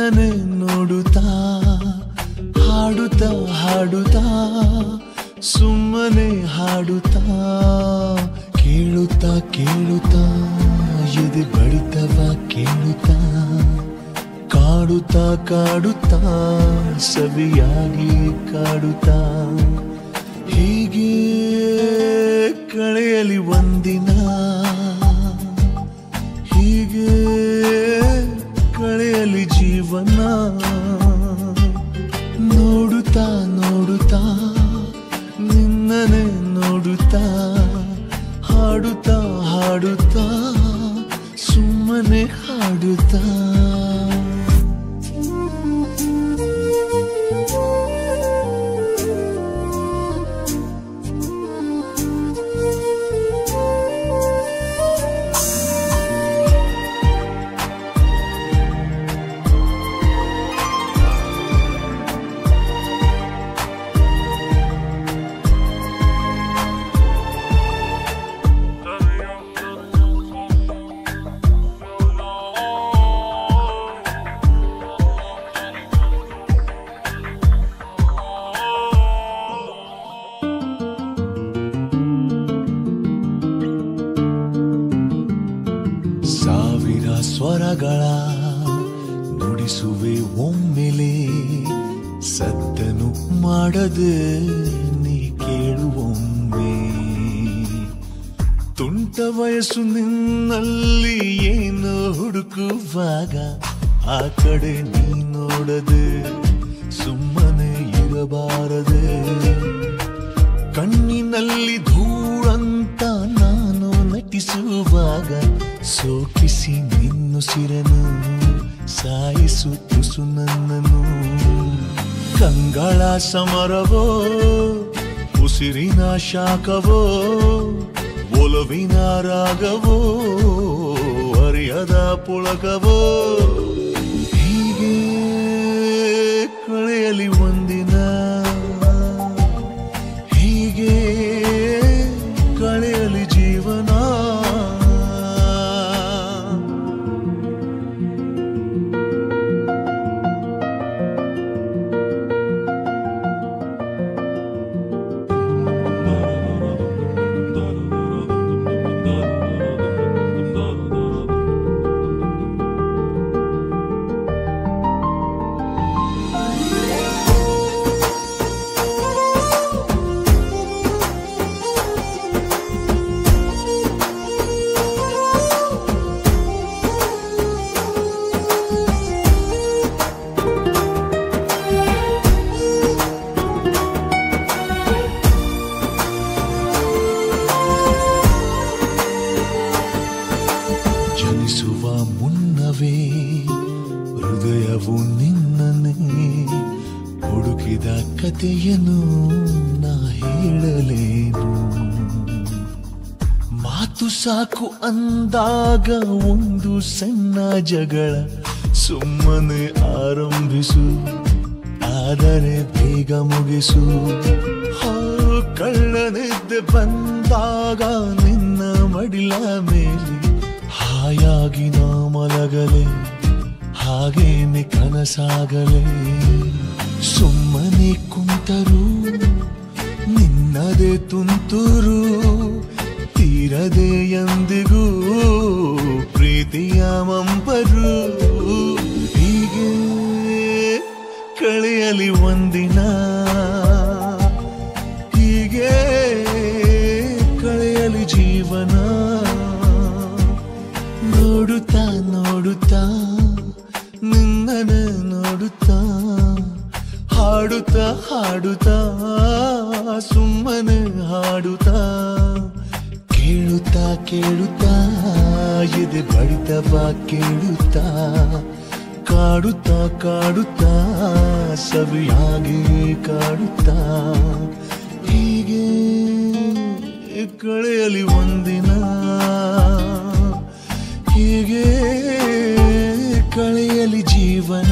ನಿನ್ನನೆ ನೋಡುತ್ತಾ ಹಾಡುತ್ತಾ ಹಾಡುತ್ತಾ ಸುಮ್ಮನೆ ಹಾಡುತ್ತಾ ಕೇಳುತ್ತಾ ಕೇಳುತ್ತಾ ಎದೆ ಬಡಿತವ ಕೇಳುತ್ತಾ ಕಾಡುತ್ತಾ ಕಾಡುತ್ತಾ ಸವಿಯಾಗಿ ಕಾಡುತ್ತಾ ಹೀಗೆ ಕಳೆಯಲಿ ಒಂದಿನ ಹೀಗೆ ಕಳೆಯಲಿ ಜೀವನ ನೋಡುತ್ತಾ ನೋಡುತ್ತಾ ನಿನ್ನನೆ ನೋಡುತ್ತಾ ಹಾಡುತ್ತಾ ಹಾಡುತ್ತಾ ಸುಮ್ಮನೆ ಹಾಡುತ್ತಾ ಸ್ವರಗಳ ನುಡಿಸುವೆ ಒಮ್ಮೆಲೆ ಸದ್ದನು ಮಾಡದೆ ನೀ ಕೇಳುವೊಮ್ಮೆ ತುಂಟ ವಯಸ್ಸು ನಿನ್ನಲ್ಲಿ ಏನು ಹುಡುಕುವಾಗ ಆ ಕಡೆ ನೀ ನೋಡದೆ ಸುಮ್ಮನೆ ಇರಬಾರದೆ ಕಣ್ಣಿನಲ್ಲಿ ಧೂಳಂತ ನಾನು ನಟಿಸುವಾಗ ಸೋಕಿಸಿ ನಿನ್ನುಸಿರನು ಸಾಯಿಸು ತುಸು ನನ್ನನು ಕಂಗಳ ಸಮರವೋ ಉಸಿರಿನ ಶಾಖವೋ ಒಲವಿನ ರಾಗವೋ ಅರಿಯದ ಪುಳಕವೋ ಹೀಗೆ ಕಳೆಯಲಿ ಒಂದಿನ ಹೀಗೆ ಕಳೆಯಲಿ ಜೀವನ ಜನಿಸುವ ಮುನ್ನವೇ ಹೃದಯವು ನಿನ್ನನ್ನೇ ಹುಡುಕಿದ ಕಥೆಯನ್ನು ನಾ ಹೇಳಲೇನು ಮಾತು ಸಾಕು ಅಂದಾಗ ಒಂದು ಸಣ್ಣ ಜಗಳ ಸುಮ್ಮನೆ ಆರಂಭಿಸು ಆದರೆ ಬೇಗ ಮುಗಿಸು ಕಳ್ಳನಿದ್ದೆ ಬಂದಾಗ ನಿನ್ನ ಮಡಿಲ ಮೇಲೆ ಹಾಯಾಗಿ ನಾ ಮಲಗಲೆ ಹಾಗೇನೆ ಕನಸಾಗಲೆ ಸುಮ್ಮನೆ ಕುಂತರು ನಿನ್ನದೇ ತುಂತುರು ತೀರದೆ ಎಂದಿಗೂ ಪ್ರೀತಿಯ ಮಂಪರು ಹೀಗೆ ಕಳೆಯಲಿ ಒಂದಿನ ಹೀಗೆ ಕಳೆಯಲಿ ಜೀವನ ನೋಡುತ್ತಾ ನೋಡುತ್ತಾ ನಿನ್ನನೆ ನೋಡುತ್ತಾ ಹಾಡುತ್ತಾ ಹಾಡುತ್ತಾ ಸುಮ್ಮನೆ ಹಾಡುತ್ತಾ ಕೇಳುತ್ತಾ ಕೇಳುತ್ತಾ ಎದೆ ಬಡಿತವ ಕೇಳುತ್ತಾ ಕಾಡುತ್ತಾ ಕಾಡುತ್ತಾ ಸವಿಯಾಗಿ ಕಾಡುತ್ತಾ ಹೀಗೆ ಕಳೆಯಲಿ ಒಂದಿನ ಹೀಗೆ ಕಳೆಯಲಿ ಜೀವನ